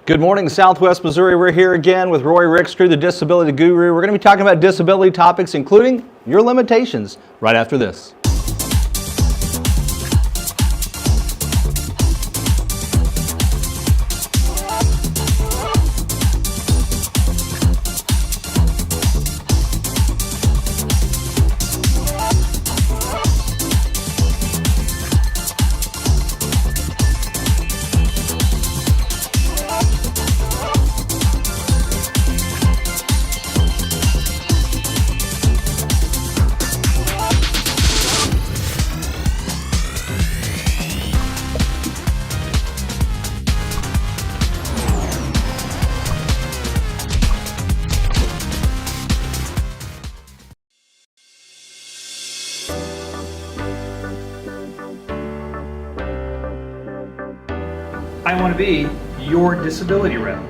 Good morning, Southwest Missouri. We're here again with Roy Rickstrew, the Disability Guru. We're going to be talking about disability topics, including your limitations, right after this. I want to be your disability rep.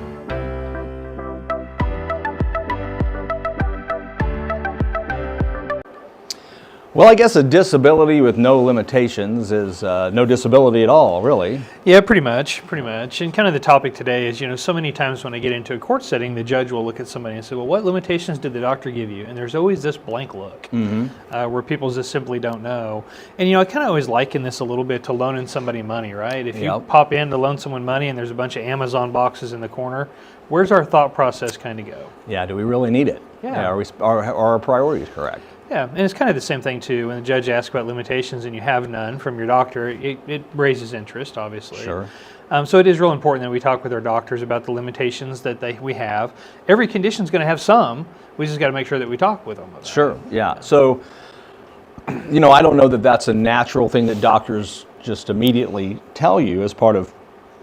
Well, I guess a disability with no limitations is no disability at all, really. Yeah, pretty much. And kind of the topic today is, so many times when I get into a court setting, the judge will look at somebody and say, well, what limitations did the doctor give you? And there's always this blank look where people just simply don't know. And, I kind of always liken this a little bit to loaning somebody money, right? If you pop in to loan someone money and there's a bunch of Amazon boxes in the corner, where's our thought process kind of go? Yeah, do we really need it? Yeah. Are our priorities correct? Yeah, and it's kind of the same thing too. When the judge asks about limitations and you have none from your doctor, it raises interest, obviously. Sure. So it is real important that we talk with our doctors about the limitations that we have. Every condition is going to have some. We just got to make sure that we talk with them about it. Sure, yeah. So, I don't know that that's a natural thing that doctors just immediately tell you as part of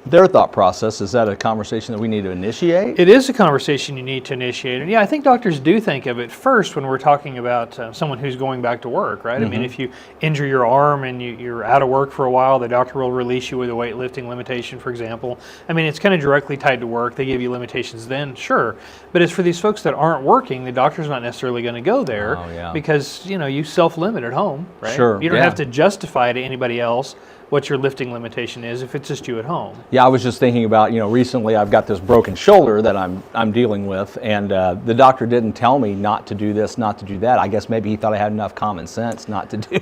their thought process. Is that a conversation that we need to initiate? It is a conversation you need to initiate. And yeah, I think doctors do think of it first when we're talking about someone who's going back to work, right? I mean, if you injure your arm and you're out of work for a while, the doctor will release you with a weightlifting limitation, for example. I mean, it's kind of directly tied to work. They give you limitations then, sure. But as for these folks that aren't working, the doctor's not necessarily going to go there because, you self-limit at home, right? Sure. You don't have to justify to anybody else what your lifting limitation is if it's just you at home. Yeah, I was just thinking about, recently I've got this broken shoulder that I'm dealing with, and the doctor didn't tell me not to do this, not to do that. I guess maybe he thought I had enough common sense not to do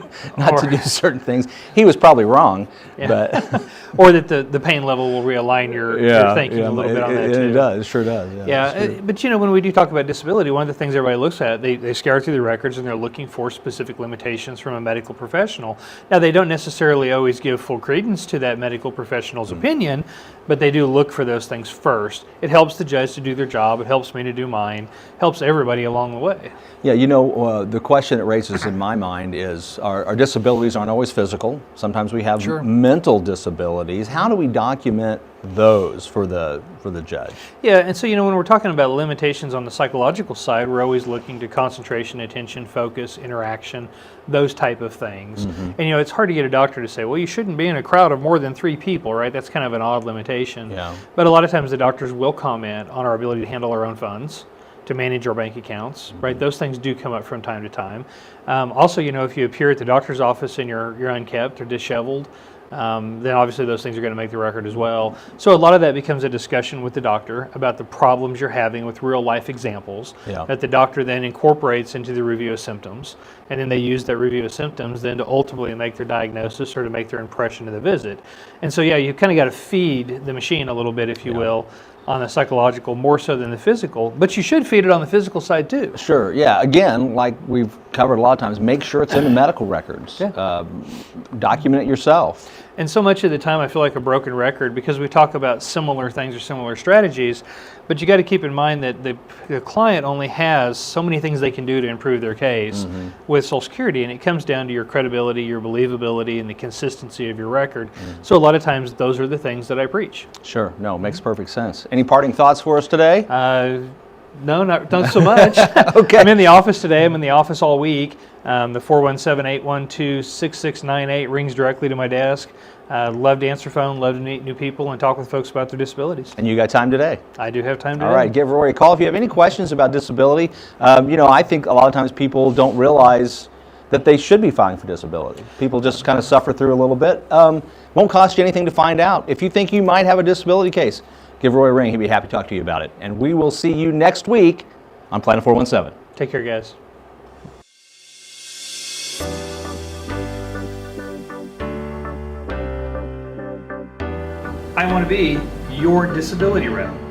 certain things. He was probably wrong, but or that the pain level will realign your thinking a little bit on that too. It does, it sure does. But when we do talk about disability, one of the things everybody looks at, they scour through the records and they're looking for specific limitations from a medical professional. Now, they don't necessarily always give full credence to that medical professional's opinion, but they do look for those things first. It helps the judge to do their job. It helps me to do mine. Helps everybody along the way. Yeah, the question it raises in my mind is our disabilities aren't always physical. Sometimes we have mental disabilities. How do we document those for the judge? Yeah, and so when we're talking about limitations on the psychological side, we're always looking to concentration, attention, focus, interaction, those type of things. And it's hard to get a doctor to say, well, you shouldn't be in a crowd of more than 3 people, right? That's kind of an odd limitation. Yeah. But a lot of times the doctors will comment on our ability to handle our own funds, to manage our bank accounts, right? Those things do come up from time to time. Also, if you appear at the doctor's office and you're unkept or disheveled, then obviously those things are going to make the record as well. So a lot of that becomes a discussion with the doctor about the problems you're having with real life examples that the doctor then incorporates into the review of symptoms. And then they use that review of symptoms then to ultimately make their diagnosis or to make their impression of the visit. And so, you kind of got to feed the machine a little bit, if you will, on the psychological more so than the physical, but you should feed it on the physical side too. Sure, yeah. Again, like we've covered a lot of times, make sure it's in the medical records. Document it yourself. And so much of the time I feel like a broken record because we talk about similar things or similar strategies, but you got to keep in mind that the client only has so many things they can do to improve their case with Social Security, and it comes down to your credibility, your believability, and the consistency of your record. So a lot of times those are the things that I preach. Sure, no, makes perfect sense. Any parting thoughts for us today? No, not so much. Okay. I'm in the office today. I'm in the office all week. The 417-812-6698 rings directly to my desk. Love to answer phone, love to meet new people and talk with folks about their disabilities. And you got time today? I do have time today. All right, give Rory a call if you have any questions about disability. I think a lot of times people don't realize that they should be filing for disability. People just kind of suffer through a little bit. Won't cost you anything to find out. If you think you might have a disability case, give Roy a ring. He'd be happy to talk to you about it. And we will see you next week on Planet 417. Take care, guys. I want to be your disability rep.